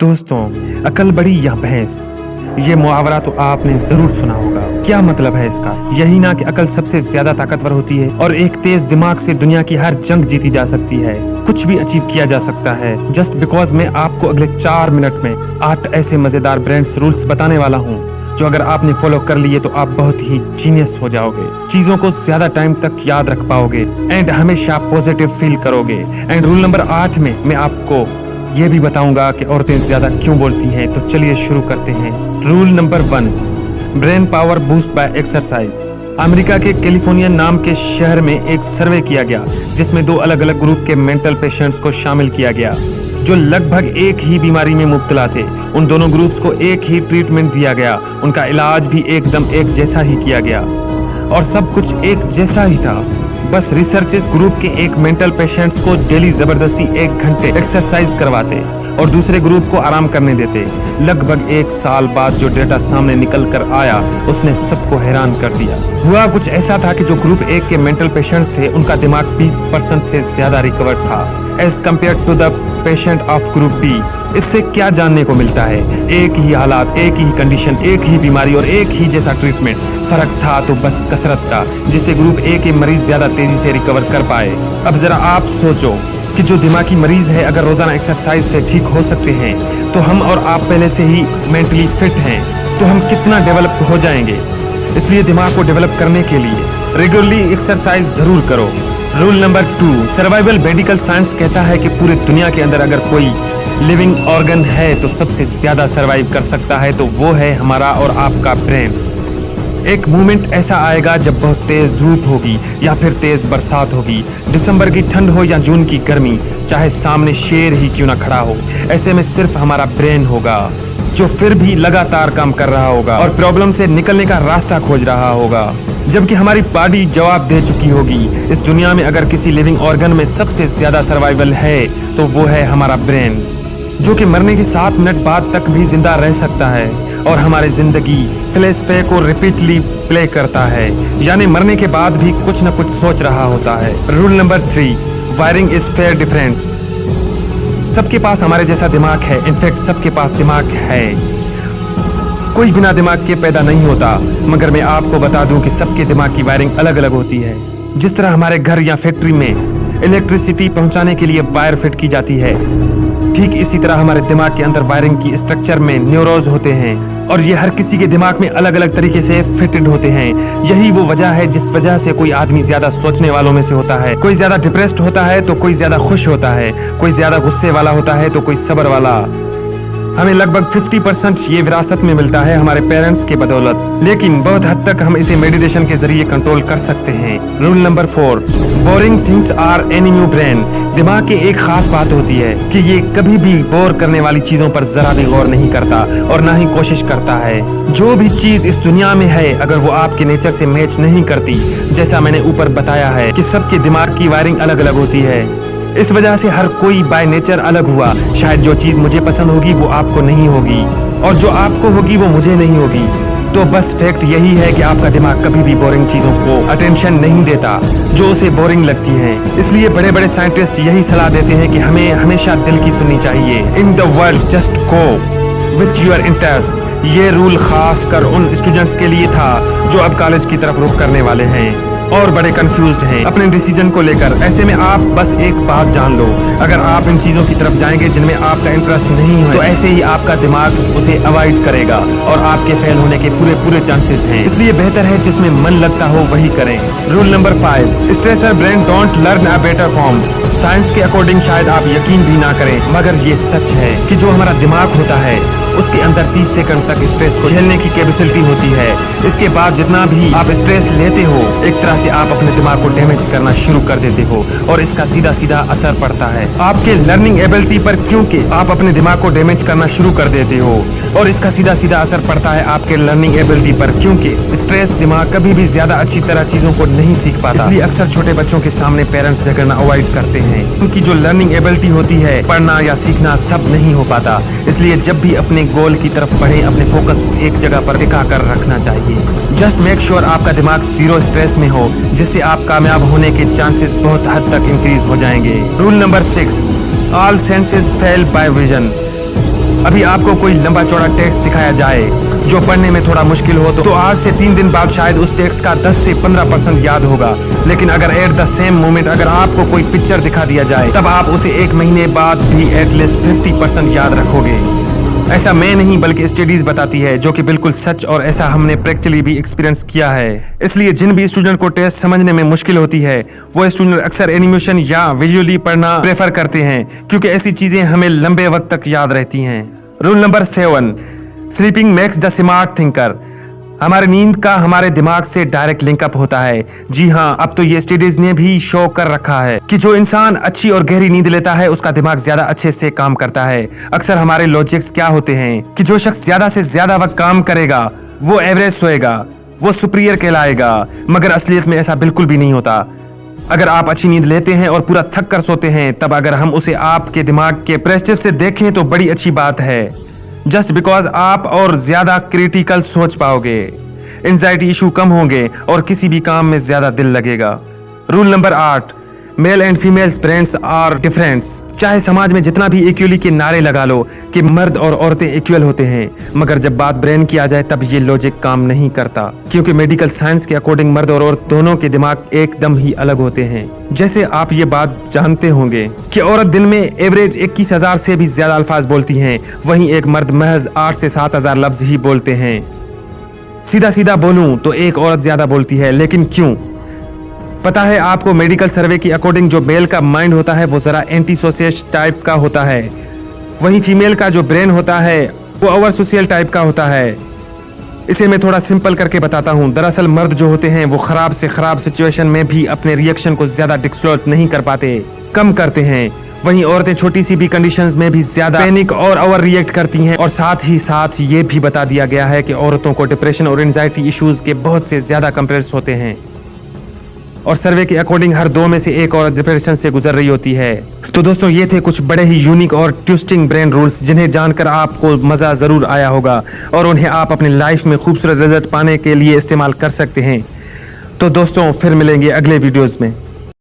दोस्तों, अकल बड़ी या भैंस, ये मुहावरा तो आपने जरूर सुना होगा। क्या मतलब है इसका? यही ना कि अकल सबसे ज्यादा ताकतवर होती है और एक तेज दिमाग से दुनिया की हर जंग जीती जा सकती है, कुछ भी अचीव किया जा सकता है। जस्ट बिकॉज मैं आपको अगले 4 मिनट में 8 ऐसे मजेदार ब्रेन्स रूल्स बताने वाला हूँ जो अगर आपने फॉलो कर लिए तो आप बहुत ही जीनियस हो जाओगे, चीजों को ज्यादा टाइम तक याद रख पाओगे एंड हमेशा पॉजिटिव फील करोगे। एंड रूल नंबर 8 में मैं आपको ये भी बताऊंगा कि औरतें ज्यादा क्यों बोलती हैं। तो चलिए शुरू करते हैं। Rule number 1, brain power boost by exercise. America के कैलिफोर्निया नाम के शहर में एक सर्वे किया गया जिसमें 2 अलग अलग ग्रुप के मेंटल पेशेंट्स को शामिल किया गया जो लगभग एक ही बीमारी में मुब्तला थे। उन दोनों ग्रुप्स को एक ही ट्रीटमेंट दिया गया, उनका इलाज भी एकदम एक जैसा ही किया गया और सब कुछ एक जैसा ही था। बस रिसर्चर्स ग्रुप के एक मेंटल पेशेंट्स को डेली जबरदस्ती 1 घंटे एक्सरसाइज करवाते और दूसरे ग्रुप को आराम करने देते। लगभग 1 साल बाद जो डेटा सामने निकल कर आया उसने सबको हैरान कर दिया। हुआ कुछ ऐसा था कि जो ग्रुप 1 के मेंटल पेशेंट्स थे उनका दिमाग 20% से ज्यादा रिकवर था as compare to the patient of group B. इससे क्या जानने को मिलता है? एक ही हालात, एक ही कंडीशन, एक ही बीमारी और एक ही जैसा ट्रीटमेंट। फर्क था तो बस कसरत का, जिससे ग्रुप ए के मरीज ज्यादा तेजी से रिकवर कर पाए। अब जरा आप सोचो कि जो दिमागी मरीज है अगर रोजाना एक्सरसाइज से ठीक हो सकते हैं तो हम और आप पहले से ही मेंटली फिट हैं, तो हम कितना डेवलप हो जाएंगे। इसलिए दिमाग को डेवलप करने के लिए रेगुलरली एक्सरसाइज जरूर करो। Rule number 2, survival medical science कहता है कि पूरी दुनिया के अंदर अगर कोई लिविंग ऑर्गन है तो सबसे ज्यादा सरवाइव कर सकता है तो वो है हमारा और आपका ब्रेन। एक मोमेंट ऐसा आएगा जब बहुत तेज धूप होगी या फिर तेज बरसात होगी, दिसंबर की ठंड हो या जून की गर्मी, चाहे सामने शेर ही क्यों ना खड़ा हो, ऐसे में सिर्फ हमारा ब्रेन होगा जो फिर भी लगातार काम कर रहा होगा और प्रॉब्लम से निकलने का रास्ता खोज रहा होगा, जबकि हमारी बॉडी जवाब दे चुकी होगी। इस दुनिया में अगर किसी लिविंग ऑर्गन में सबसे ज्यादा सर्वाइवल है तो वो है हमारा ब्रेन, जो कि मरने के 7 मिनट बाद तक भी जिंदा रह सकता है और हमारी जिंदगी फ्लैशबैक को रिपीटली प्ले करता है, यानी मरने के बाद भी कुछ न कुछ सोच रहा होता है। Rule number 3, wiring is fair difference. सबके पास हमारे जैसा दिमाग है, इनफैक्ट सबके पास दिमाग है, कोई बिना दिमाग के पैदा नहीं होता। मगर मैं आपको बता दूं कि सबके दिमाग की वायरिंग अलग अलग होती है। जिस तरह हमारे घर या फैक्ट्री में इलेक्ट्रिसिटी पहुंचाने के लिए वायर फिट की जाती है, ठीक इसी तरह हमारे दिमाग के अंदर वायरिंग की स्ट्रक्चर में न्यूरॉन्स होते हैं और ये हर किसी के दिमाग में अलग अलग तरीके से फिटेड होते हैं। यही वो वजह है जिस वजह से कोई आदमी ज्यादा सोचने वालों में से होता है, कोई ज्यादा डिप्रेस्ड होता है तो कोई ज्यादा खुश होता है, कोई ज्यादा गुस्से वाला होता है तो कोई सब्र वाला। हमें लगभग 50% ये विरासत में मिलता है हमारे पेरेंट्स के बदौलत, लेकिन बहुत हद तक हम इसे मेडिटेशन के जरिए कंट्रोल कर सकते हैं। Rule number 4, boring things are enemy brain. दिमाग की एक खास बात होती है कि ये कभी भी बोर करने वाली चीजों पर जरा भी गौर नहीं करता और ना ही कोशिश करता है। जो भी चीज इस दुनिया में है अगर वो आपके नेचर से मैच नहीं करती, जैसा मैंने ऊपर बताया है कि सबके दिमाग की वायरिंग अलग अलग होती है, इस वजह से हर कोई बाय नेचर अलग हुआ। शायद जो चीज मुझे पसंद होगी वो आपको नहीं होगी और जो आपको होगी वो मुझे नहीं होगी। तो बस फैक्ट यही है कि आपका दिमाग कभी भी बोरिंग चीजों को अटेंशन नहीं देता जो उसे बोरिंग लगती है। इसलिए बड़े बड़े साइंटिस्ट यही सलाह देते हैं कि हमें हमेशा दिल की सुननी चाहिए। In the world just go with your interest. ये रूल खास कर उन स्टूडेंट्स के लिए था जो अब कॉलेज की तरफ रुख करने वाले हैं और बड़े कंफ्यूज्ड हैं अपने डिसीजन को लेकर। ऐसे में आप बस एक बात जान लो, अगर आप इन चीजों की तरफ जाएंगे जिनमें आपका इंटरेस्ट नहीं है तो ऐसे ही आपका दिमाग उसे अवॉइड करेगा और आपके फेल होने के पूरे चांसेस हैं। इसलिए बेहतर है जिसमें मन लगता हो वही करें। Rule number 5, stressor brain don't learn a better form. Science के अकॉर्डिंग शायद आप यकीन भी ना करें मगर ये सच है कि जो हमारा दिमाग होता है उसके अंदर 30 सेकंड तक स्ट्रेस को झेलने की कैपेसिटी होती है। इसके बाद जितना भी आप स्ट्रेस लेते हो एक तरह से आप अपने दिमाग को डैमेज करना शुरू कर देते हो और इसका सीधा सीधा असर पड़ता है आपके लर्निंग एबिलिटी पर, क्योंकि आप अपने दिमाग को डैमेज करना शुरू कर देते हो और इसका सीधा सीधा असर पड़ता है आपके लर्निंग एबिलिटी पर, क्योंकि स्ट्रेस दिमाग कभी भी ज्यादा अच्छी तरह चीजों को नहीं सीख पाता। इसलिए अक्सर छोटे बच्चों के सामने पेरेंट्स झगड़ना अवॉइड करते हैं, उनकी जो लर्निंग एबिलिटी होती है, पढ़ना या सीखना सब नहीं हो पाता। इसलिए जब भी अपने गोल की तरफ बढ़े अपने फोकस को एक जगह पर टिका कर रखना चाहिए। जस्ट मेक श्योर आपका दिमाग 0 स्ट्रेस में हो, जिससे आप कामयाब होने के चांसेस बहुत हद तक इंक्रीज हो जाएंगे। Rule number 6, all senses fail by vision. अभी आपको कोई लंबा चौड़ा टेक्स्ट दिखाया जाए जो पढ़ने में थोड़ा मुश्किल हो तो आज से 3 दिन बाद शायद उस टेक्स्ट का 10 से 15% याद होगा। लेकिन अगर एट द सेम मोमेंट अगर आपको कोई पिक्चर दिखा दिया जाए तब आप उसे 1 महीने बाद भी एटलीस्ट 50% याद रखोगे। ऐसा मैं नहीं बल्कि स्टडीज बताती है, जो कि बिल्कुल सच, और ऐसा हमने प्रैक्टिकली भी एक्सपीरियंस किया है। इसलिए जिन भी स्टूडेंट को टेस्ट समझने में मुश्किल होती है वो स्टूडेंट अक्सर एनिमेशन या विजुअली पढ़ना प्रेफर करते हैं, क्योंकि ऐसी चीजें हमें लंबे वक्त तक याद रहती हैं। Rule number 7, sleeping makes the smart thinker. हमारे नींद का हमारे दिमाग से डायरेक्ट लिंकअप होता है। जी हाँ, अब तो ये स्टडीज ने भी शो कर रखा है कि जो इंसान अच्छी और गहरी नींद लेता है उसका दिमाग ज्यादा अच्छे से काम करता है। अक्सर हमारे लॉजिक्स क्या होते हैं कि जो शख्स ज्यादा से ज्यादा वक्त काम करेगा वो एवरेज सोएगा, वो सुपीरियर कहलाएगा, मगर असलियत में ऐसा बिल्कुल भी नहीं होता। अगर आप अच्छी नींद लेते हैं और पूरा थक कर सोते हैं तब अगर हम उसे आपके दिमाग के पर्सपेक्टिव से देखें तो बड़ी अच्छी बात है, जस्ट बिकॉज आप और ज्यादा क्रिटिकल सोच पाओगे, एंजाइटी इशू कम होंगे और किसी भी काम में ज्यादा दिल लगेगा। Rule number 8, male and females brains are different. चाहे समाज में जितना भी इक्वली के नारे लगा लो कि मर्द और औरतें इक्वल होते हैं, मगर जब बात ब्रेन की आ जाए तब ये लॉजिक काम नहीं करता, क्योंकि मेडिकल साइंस के अकॉर्डिंग मर्द और औरत दोनों के दिमाग एकदम ही अलग होते हैं। जैसे आप ये बात जानते होंगे कि औरत दिन में एवरेज 21,000 से भी ज्यादा अल्फाज बोलती हैं, वहीं एक मर्द महज 8 से 7,000 लफ्ज ही बोलते हैं। सीधा सीधा बोलूं तो एक औरत ज्यादा बोलती है, लेकिन क्यों? पता है आपको, मेडिकल सर्वे के अकॉर्डिंग जो मेल का माइंड होता है वो जरा एंटी सोशल टाइप का होता है, वहीं फीमेल का जो ब्रेन होता है वो ओवर सोशल टाइप का होता है। इसे मैं थोड़ा सिंपल करके बताता हूँ। दरअसल मर्द जो होते हैं वो खराब से खराब सिचुएशन में भी अपने रिएक्शन को ज्यादा डिस्क्लोज नहीं कर पाते, कम करते हैं, वहीं औरतें छोटी सी भी कंडीशंस में भी ज्यादा पैनिक और ओवर रिएक्ट करती हैं। और साथ ही साथ ये भी बता दिया गया है कि औरतों को डिप्रेशन और एंजाइटी इश्यूज के बहुत से ज्यादा कंप्लेंट्स होते हैं, और सर्वे के अकॉर्डिंग हर 2 में से 1 औरत डिप्रेशन से गुजर रही होती है। तो दोस्तों ये थे कुछ बड़े ही यूनिक और ट्विस्टिंग ब्रेन रूल्स जिन्हें जानकर आपको मजा जरूर आया होगा और उन्हें आप अपनी लाइफ में खूबसूरत रिजल्ट पाने के लिए इस्तेमाल कर सकते हैं। तो दोस्तों फिर मिलेंगे अगले वीडियोज में।